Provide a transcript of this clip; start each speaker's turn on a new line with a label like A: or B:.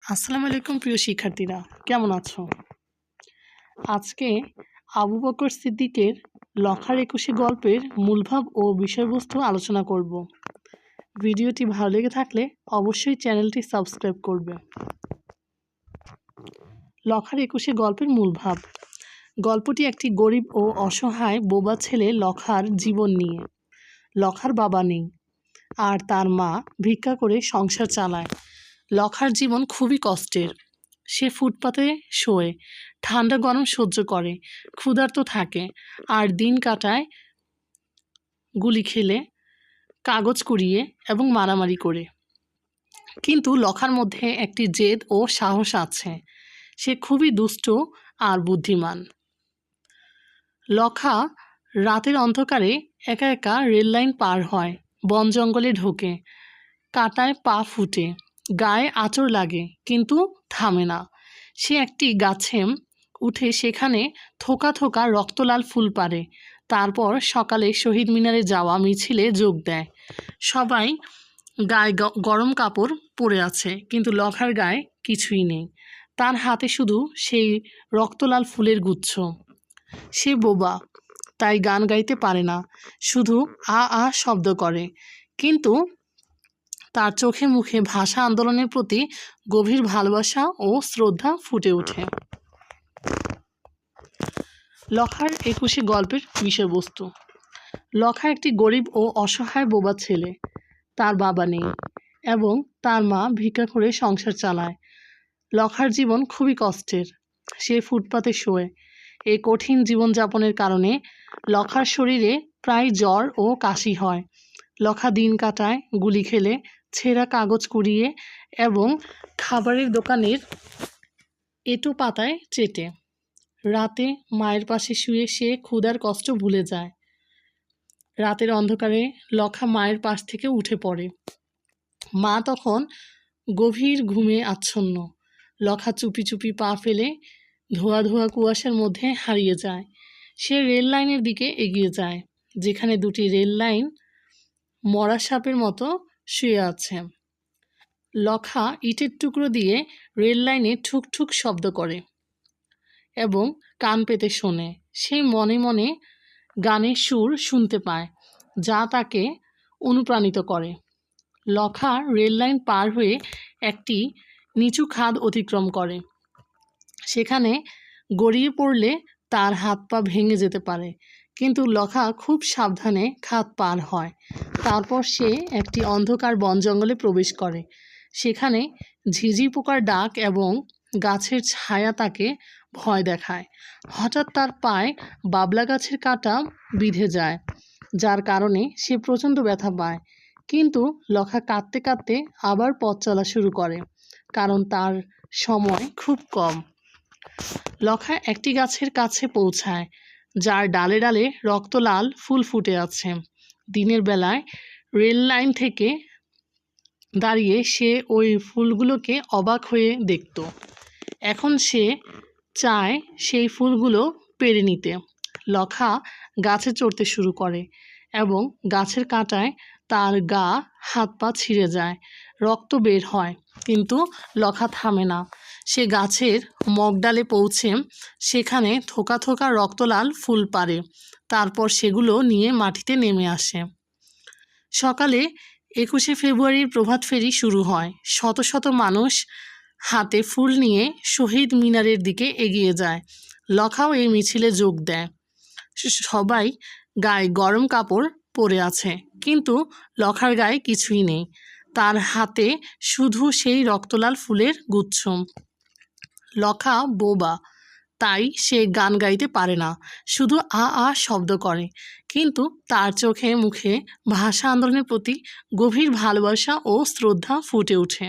A: আসসালামু আলাইকুম প্রিয় শিক্ষার্থীরা, কেমন আছো? আজকে আবু বকর সিদ্দিকের লখার একুশে গল্পের মূলভাব ও বিষয়বস্তু আলোচনা করব। ভিডিওটি ভালো লেগে থাকলে অবশ্যই চ্যানেলটি সাবস্ক্রাইব করবে। লখার একুশে গল্পের মূলভাব। গল্পটি একটি গরিব ও অসহায় বোবা ছেলে লখার জীবন নিয়ে। লখার বাবা নেই, আর তার মা ভিক্ষা করে সংসার চালায়। লখার জীবন খুবই কষ্টের। সে ফুটপাতে শোয়, ঠান্ডা গরম সহ্য করে, ক্ষুধার্ত থাকে, আর দিন কাটায় গুলি খেলে, কাগজ কুড়িয়ে এবং মারামারি করে। কিন্তু লখার মধ্যে একটি জেদ ও সাহস আছে। সে খুবই দুষ্ট আর বুদ্ধিমান। লখা রাতের অন্ধকারে একা একা রেললাইন পার হয়, বন জঙ্গলে ঢোকে, কাঁটায় পা ফুটে, গায়ে আঁচড় লাগে, কিন্তু থামে না। সে একটি গাছে উঠে সেখানে থোকা থোকা রক্তলাল ফুল পাড়ে। তারপর সকালে শহীদ মিনারে যাওয়া মিছিলে যোগ দেয়। সবাই গায়ে গরম কাপড় পরে আছে, কিন্তু লখার গায়ে কিছুই নেই। তার হাতে শুধু সেই রক্তলাল ফুলের গুচ্ছ। সে বোবা, তাই গান গাইতে পারে না, শুধু আ আ শব্দ করে। কিন্তু তার চোখে মুখে ভাষা আন্দোলনের প্রতি গভীর ভালোবাসা ও শ্রদ্ধা ফুটে ওঠে। লখার একুশে গল্পের বিষয়বস্তু। লখা একটি গরিব ও অসহায় বোবা ছেলে। তার বাবা নেই এবং তার মা ভিক্ষা করে সংসার চালায়। লখার জীবন খুবই কষ্টের। সে ফুটপাতে শোয়। এই কঠিন জীবনযাপনের কারণে লখার শরীরে প্রায় জ্বর ও কাশি হয়। লখা দিন কাটায় গুলি খেলে, ছেঁড়া কাগজ কুড়িয়ে এবং খাবারের দোকানের এঁটো পাতায় চেটে। রাতে মায়ের পাশে শুয়ে সে ক্ষুধার কষ্ট ভুলে যায়। রাতের অন্ধকারে লখা মায়ের পাশ থেকে উঠে পড়ে। মা তখন গভীর ঘুমে আচ্ছন্ন। লখা চুপি চুপি পা ফেলে ধোয়া ধোয়া কুয়াশার মধ্যে হারিয়ে যায়। সে রেল লাইনের দিকে এগিয়ে যায়, যেখানে দুটি রেল লাইন মরা সাপের মতো শুয়ে আছে। লখা ইটের টুকরো দিয়ে রেল লাইনে ঠুক ঠুক শব্দ করে এবং কান পেতে শোনে। সে মনে মনে গানের সুর শুনতে পায়, যা তাকে অনুপ্রাণিত করে। লখা রেল লাইন পার হয়ে একটি নিচু খাদ অতিক্রম করে। সেখানে গড়িয়ে পড়লে তার হাত পা ভেঙে যেতে পারে, কিন্তু লখা খুব সাবধানে খাদ পার হয়। তারপর সে একটি অন্ধকার বন জঙ্গলে প্রবেশ করে। সেখানে ঝিঝি পোকার ডাক এবং গাছের ছায়া তাকে ভয় দেখায়। হঠাৎ তার পায়ে বাবলা গাছের কাঁটা বিঁধে যায়, যার কারণে সে প্রচণ্ড ব্যথা পায়। কিন্তু লখা কাঁদতে কাঁদতে আবার পথ চলা শুরু করে, কারণ তার সময় খুব কম। লখা একটি গাছের কাছে পৌঁছায়, যার ডালে ডালে রক্তলাল ফুল ফুটে আছে। দিনের বেলায় রেল লাইন থেকে দাঁড়িয়ে সে ওই ফুলগুলোকে অবাক হয়ে দেখত। এখন সে চায় সেই ফুলগুলো পেড়ে নিতে। লখা গাছে চড়তে শুরু করে এবং গাছের কাঁটায় তার গা হাত পা ছিঁড়ে যায়, রক্ত বের হয়, কিন্তু লখা থামে না। সে গাছের মগডালে পৌঁছে সেখানে থোকা থোকা রক্তলাল ফুল পাড়ে। তারপর সেগুলো নিয়ে মাটিতে নেমে আসে। সকালে 21শে ফেব্রুয়ারির প্রভাত ফেরি শুরু হয়। শত শত মানুষ হাতে ফুল নিয়ে শহীদ মিনারের দিকে এগিয়ে যায়। লখাও এই মিছিলে যোগ দেয়। সবাই গায়ে গরম কাপড় পরে আছে, কিন্তু লখার গায়ে কিছুই নেই। তার হাতে শুধু সেই রক্তলাল ফুলের গুচ্ছ। লখা বোবা, তাই সে গান গাইতে পারে না, শুধু আ আ শব্দ করে। কিন্তু তার চোখে মুখে ভাষা আন্দোলনের প্রতি গভীর ভালোবাসা ও শ্রদ্ধা ফুটে ওঠে।